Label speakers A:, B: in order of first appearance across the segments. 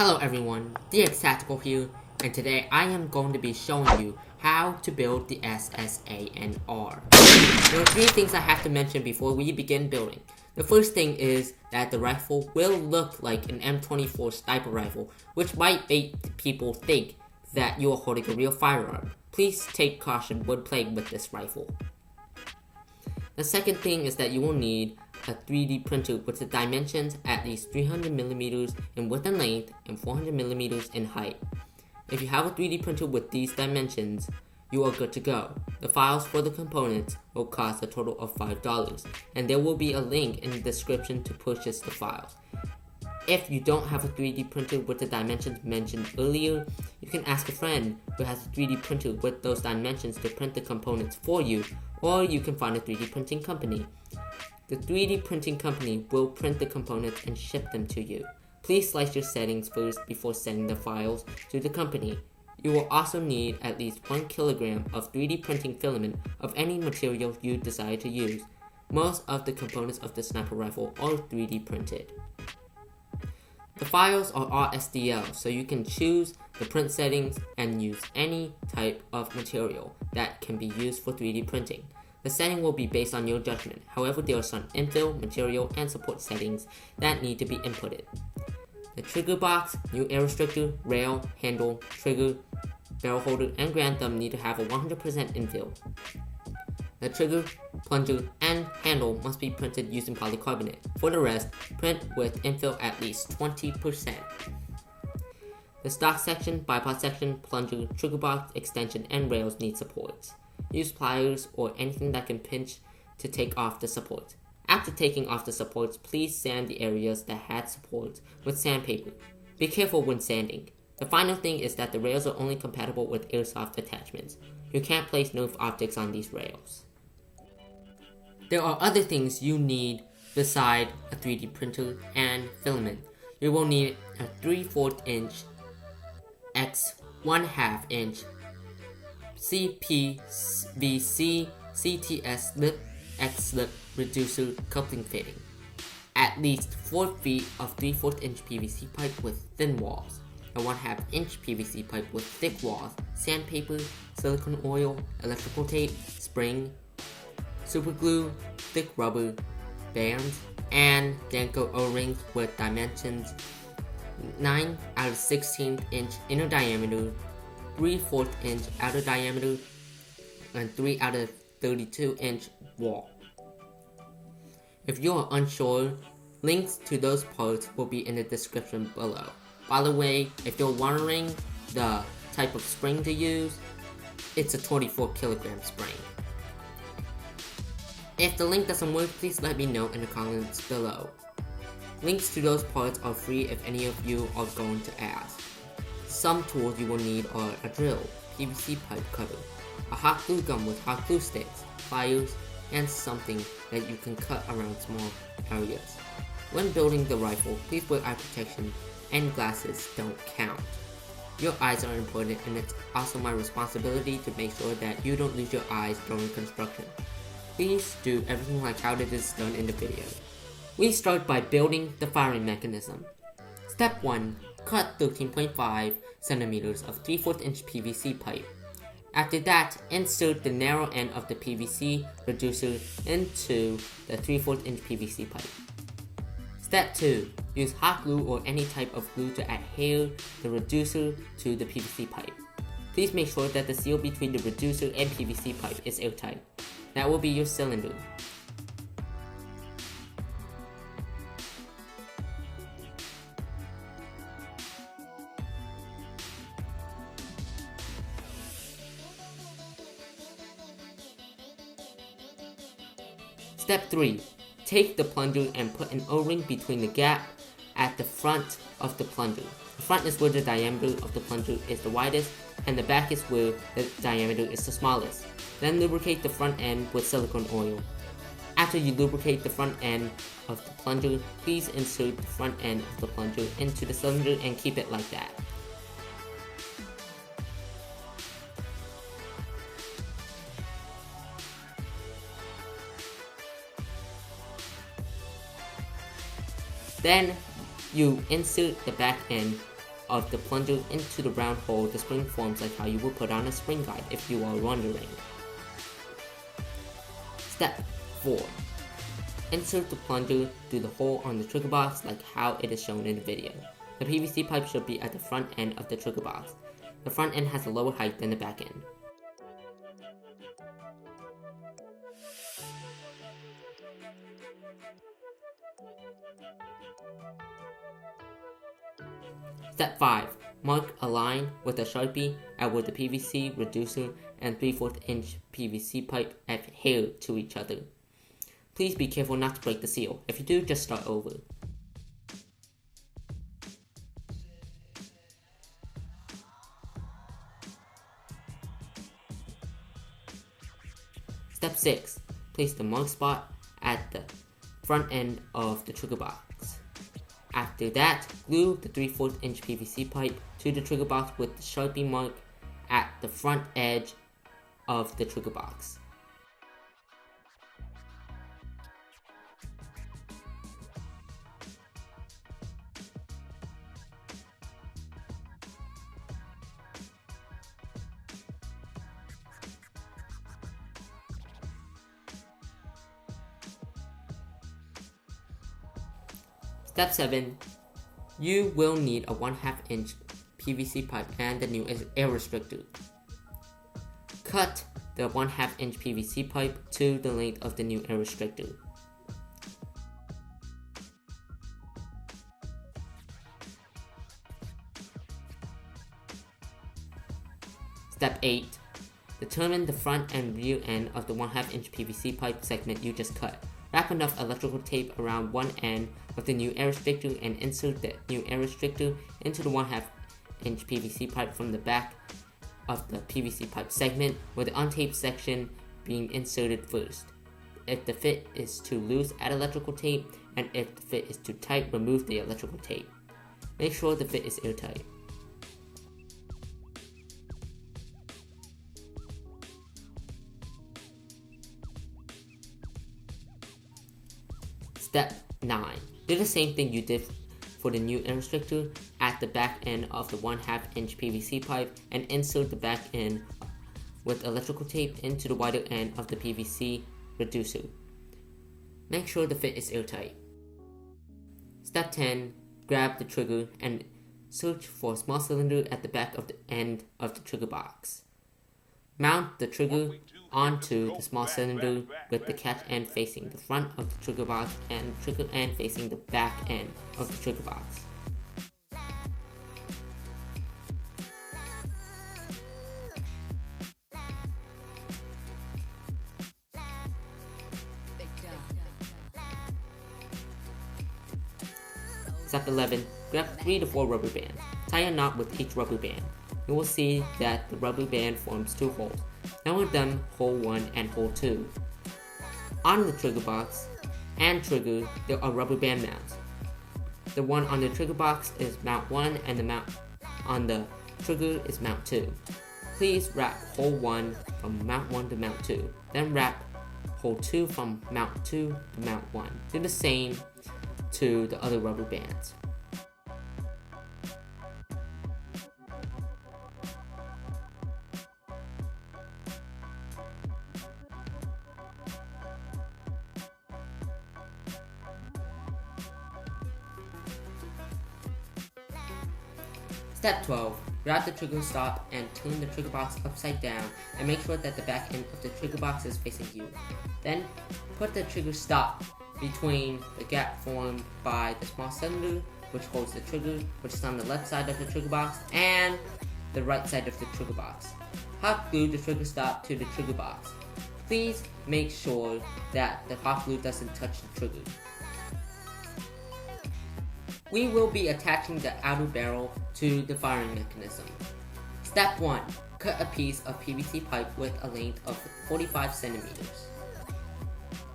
A: Hello everyone, the Tactical here, and today I am going to be showing you how to build the SSANR. There are three things I have to mention before we begin building. The first thing is that the rifle will look like an M24 sniper rifle, which might make people think that you are holding a real firearm. Please take caution when playing with this rifle. The second thing is that you will need a 3D printer with the dimensions at least 300mm in width and length and 400mm in height. If you have a 3D printer with these dimensions, you are good to go. The files for the components will cost a total of $5, and there will be a link in the description to purchase the files. If you don't have a 3D printer with the dimensions mentioned earlier, you can ask a friend who has a 3D printer with those dimensions to print the components for you, or you can find a 3D printing company. The 3D printing company will print the components and ship them to you. Please slice your settings first before sending the files to the company. You will also need at least 1 kilogram of 3D printing filament of any material you desire to use. Most of the components of the sniper rifle are 3D printed. The files are all STL, so you can choose the print settings and use any type of material that can be used for 3D printing. The setting will be based on your judgment. However, there are some infill, material, and support settings that need to be inputted. The trigger box, new air restrictor, rail, handle, trigger, barrel holder, and grand thumb need to have a 100% infill. The trigger, plunger, and handle must be printed using polycarbonate. For the rest, print with infill at least 20%. The stock section, bipod section, plunger, trigger box, extension, and rails need supports. Use pliers or anything that can pinch to take off the supports. After taking off the supports, please sand the areas that had supports with sandpaper. Be careful when sanding. The final thing is that the rails are only compatible with airsoft attachments. You can't place Nerf optics on these rails. There are other things you need beside a 3D printer and filament. You will need a 3/4 inch x 1/2 inch CPVC CTS slip X slip reducer coupling fitting, at least 4 feet of 3/4 inch PVC pipe with thin walls, a 1/2 inch PVC pipe with thick walls, sandpaper, silicone oil, electrical tape, spring, super glue, thick rubber bands, and Danko O-rings with dimensions 9 out of 16 inch inner diameter, 3/4 inch outer diameter, and 3 out of 32 inch wall. If you are unsure, links to those parts will be in the description below. By the way, if you're wondering the type of spring to use, it's a 24 kilogram spring. If the link doesn't work, please let me know in the comments below. Links to those parts are free if any of you are going to ask. Some tools you will need are a drill, PVC pipe cutter, a hot glue gun with hot glue sticks, pliers, and something that you can cut around small areas. When building the rifle, please wear eye protection and glasses don't count. Your eyes are important, and it's also my responsibility to make sure that you don't lose your eyes during construction. Please do everything like how it is done in the video. We start by building the firing mechanism. Step 1. Cut 13.5 centimeters of 3/4 inch PVC pipe. After that, insert the narrow end of the PVC reducer into the 3/4 inch PVC pipe. Step 2. Use hot glue or any type of glue to adhere the reducer to the PVC pipe. Please make sure that the seal between the reducer and PVC pipe is airtight. That will be your cylinder. Step 3. Take the plunger and put an O-ring between the gap at the front of the plunger. The front is where the diameter of the plunger is the widest, and the back is where the diameter is the smallest. Then lubricate the front end with silicone oil. After you lubricate the front end of the plunger, please insert the front end of the plunger into the cylinder and keep it like that. Then you insert the back end of the plunger into the round hole the spring forms, like how you would put on a spring guide if you are wondering. Step 4. Insert the plunger through the hole on the trigger box like how it is shown in the video. The PVC pipe should be at the front end of the trigger box. The front end has a lower height than the back end. Step 5. Mark a line with a Sharpie at where the PVC reducer and 3/4 inch PVC pipe adhere to each other. Please be careful not to break the seal. If you do, just start over. Step 6. Place the mark spot at the front end of the trigger box. After that, glue the 3/4 inch PVC pipe to the trigger box with the Sharpie mark at the front edge of the trigger box. Step 7. You will need a 1/2 inch PVC pipe and the new air restrictor. Cut the 1/2 inch PVC pipe to the length of the new air restrictor. Step 8. Determine the front and rear end of the 1/2 inch PVC pipe segment you just cut. Wrap enough electrical tape around one end of the new air restrictor and insert the new air restrictor into the 1/2 inch PVC pipe from the back of the PVC pipe segment, with the untaped section being inserted first. If the fit is too loose, add electrical tape, and if the fit is too tight, remove the electrical tape. Make sure the fit is airtight. Step 9. Do the same thing you did for the new air restrictor at the back end of the 1/2 inch PVC pipe and insert the back end with electrical tape into the wider end of the PVC reducer. Make sure the fit is airtight. Step 10. Grab the trigger and search for a small cylinder at the back of the end of the trigger box. Mount the trigger onto the small cylinder with the catch end facing the front of the trigger box and the trigger end facing the back end of the trigger box. Step 11. Grab 3 to 4 rubber bands. Tie a knot with each rubber band. You will see that the rubber band forms 2 holes. Number them hole 1 and hole 2. On the trigger box and trigger, there are rubber band mounts. The one on the trigger box is mount 1 and the mount on the trigger is mount 2. Please wrap hole 1 from mount 1 to mount 2. Then wrap hole 2 from mount 2 to mount 1. Do the same to the other rubber bands. Step 12. Grab the trigger stop and turn the trigger box upside down and make sure that the back end of the trigger box is facing you. Then put the trigger stop between the gap formed by the small cylinder, which holds the trigger, which is on the left side of the trigger box, and the right side of the trigger box. Hot glue the trigger stop to the trigger box. Please make sure that the hot glue doesn't touch the trigger. We will be attaching the outer barrel to the firing mechanism. Step 1. Cut a piece of PVC pipe with a length of 45 centimeters.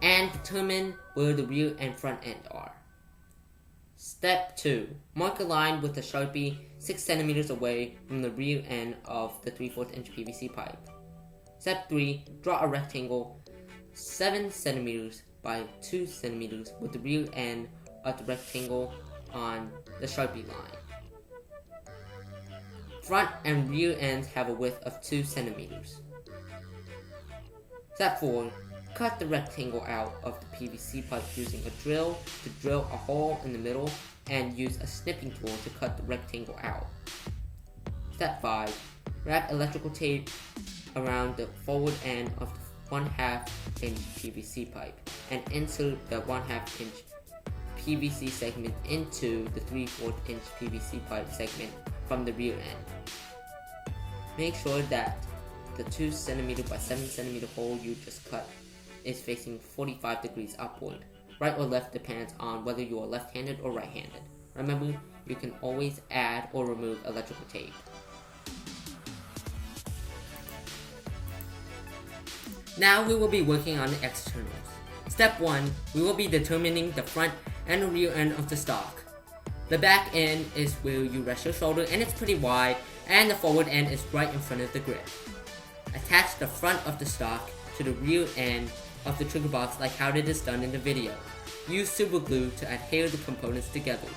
A: And determine where the rear and front end are. Step 2. Mark a line with a Sharpie 6 centimeters away from the rear end of the 3/4 inch PVC pipe. Step 3. Draw a rectangle 7 centimeters by 2 centimeters with the rear end of the rectangle on the Sharpie line. front and rear ends have a width of 2 centimeters. Step 4. Cut the rectangle out of the PVC pipe using a drill to drill a hole in the middle and use a snipping tool to cut the rectangle out. Step 5. Wrap electrical tape around the forward end of the 1/2 inch PVC pipe and insert the 1/2 inch PVC segment into the 3/4 inch PVC pipe segment from the rear end. Make sure that the 2 cm by 7 cm hole you just cut is facing 45 degrees upward. Right or left depends on whether you are left-handed or right-handed. Remember, you can always add or remove electrical tape. Now we will be working on the externals. Step 1, we will be determining the front and the rear end of the stock. The back end is where you rest your shoulder and it's pretty wide, and the forward end is right in front of the grip. Attach the front of the stock to the rear end of the trigger box like how it is done in the video. Use super glue to adhere the components together.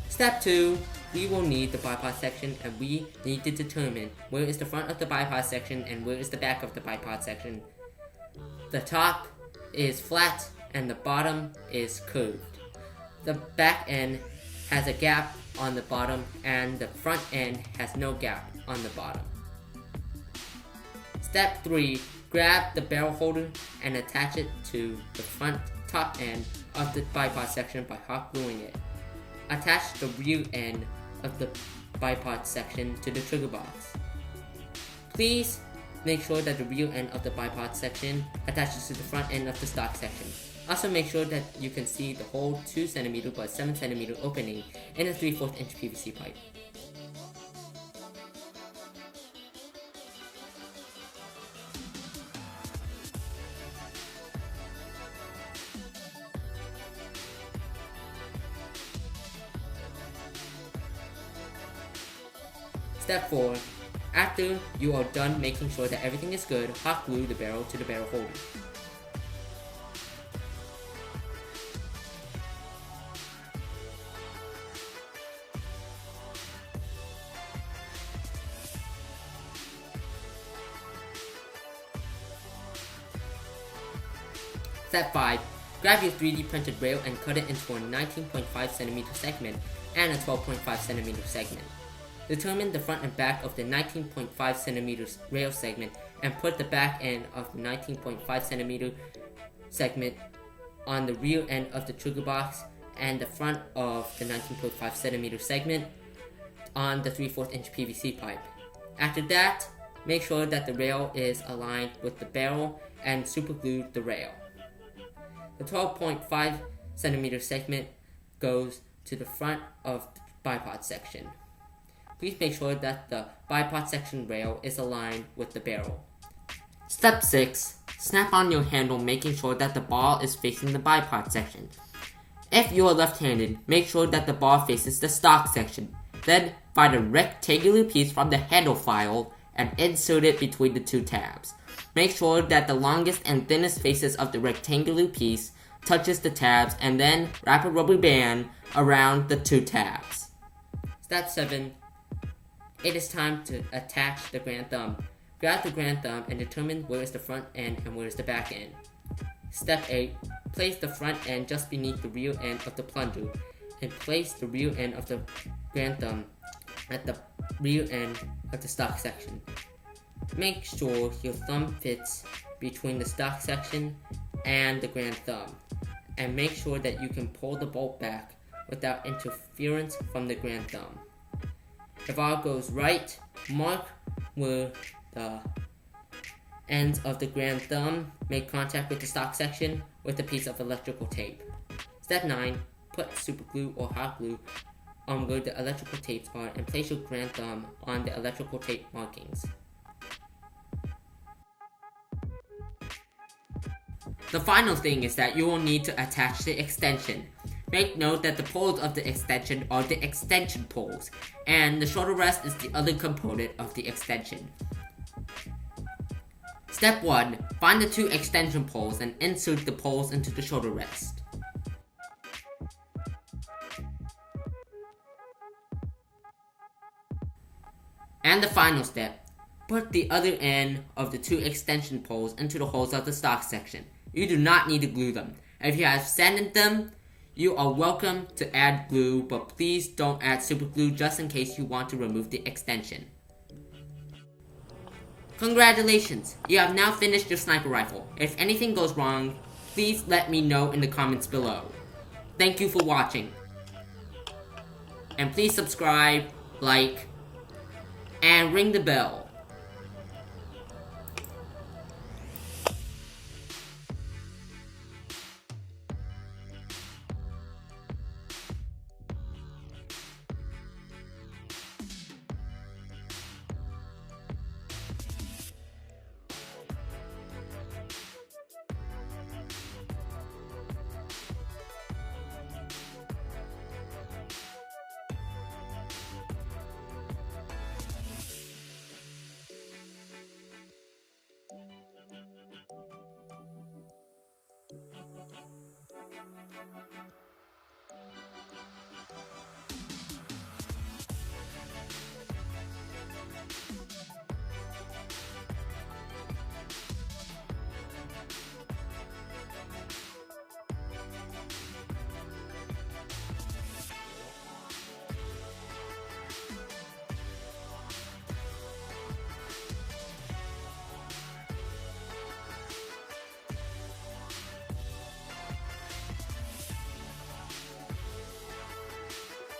A: Step 2, we will need the bipod section, and we need to determine where is the front of the bipod section and where is the back of the bipod section. The top is flat and the bottom is curved. The back end has a gap on the bottom and the front end has no gap on the bottom. Step 3, grab the barrel holder and attach it to the front top end of the bipod section by hot gluing it. Attach the rear end of the bipod section to the trigger box. Please make sure that the rear end of the bipod section attaches to the front end of the stock section. Also make sure that you can see the whole 2 cm by 7 cm opening in a 3/4 inch PVC pipe. Step 4. After you are done making sure that everything is good, hot glue the barrel to the barrel holder. Step 5. Grab your 3D printed rail and cut it into a 19.5 cm segment and a 12.5 cm segment. Determine the front and back of the 19.5 cm rail segment and put the back end of the 19.5 cm segment on the rear end of the trigger box and the front of the 19.5 cm segment on the 3/4 inch PVC pipe. After that, make sure that the rail is aligned with the barrel and super glue the rail. The 12.5 cm segment goes to the front of the bipod section. Please make sure that the bipod section rail is aligned with the barrel. Step 6. Snap on your handle, making sure that the ball is facing the bipod section. If you are left-handed, make sure that the ball faces the stock section. Then find a rectangular piece from the handle file and insert it between the two tabs. Make sure that the longest and thinnest faces of the rectangular piece touches the tabs, and then wrap a rubber band around the two tabs. Step 7. It is time to attach the grand thumb. Grab the grand thumb and determine where is the front end and where is the back end. Step 8. Place the front end just beneath the rear end of the plunger and place the rear end of the grand thumb at the rear end of the stock section. Make sure your thumb fits between the stock section and the grand thumb, and make sure that you can pull the bolt back without interference from the grand thumb. If all goes right, mark where the ends of the grand thumb make contact with the stock section with a piece of electrical tape. Step 9. Put super glue or hot glue on where the electrical tapes are and place your grand thumb on the electrical tape markings. The final thing is that you will need to attach the extension. Make note that the poles of the extension are the extension poles, and the shoulder rest is the other component of the extension. Step 1. Find the 2 extension poles and insert the poles into the shoulder rest. And the final step. Put the other end of the 2 extension poles into the holes of the stock section. You do not need to glue them. If you have sanded them, you are welcome to add glue, but please don't add super glue just in case you want to remove the extension. Congratulations! You have now finished your sniper rifle. If anything goes wrong, please let me know in the comments below. Thank you for watching. And please subscribe, like, and ring the bell.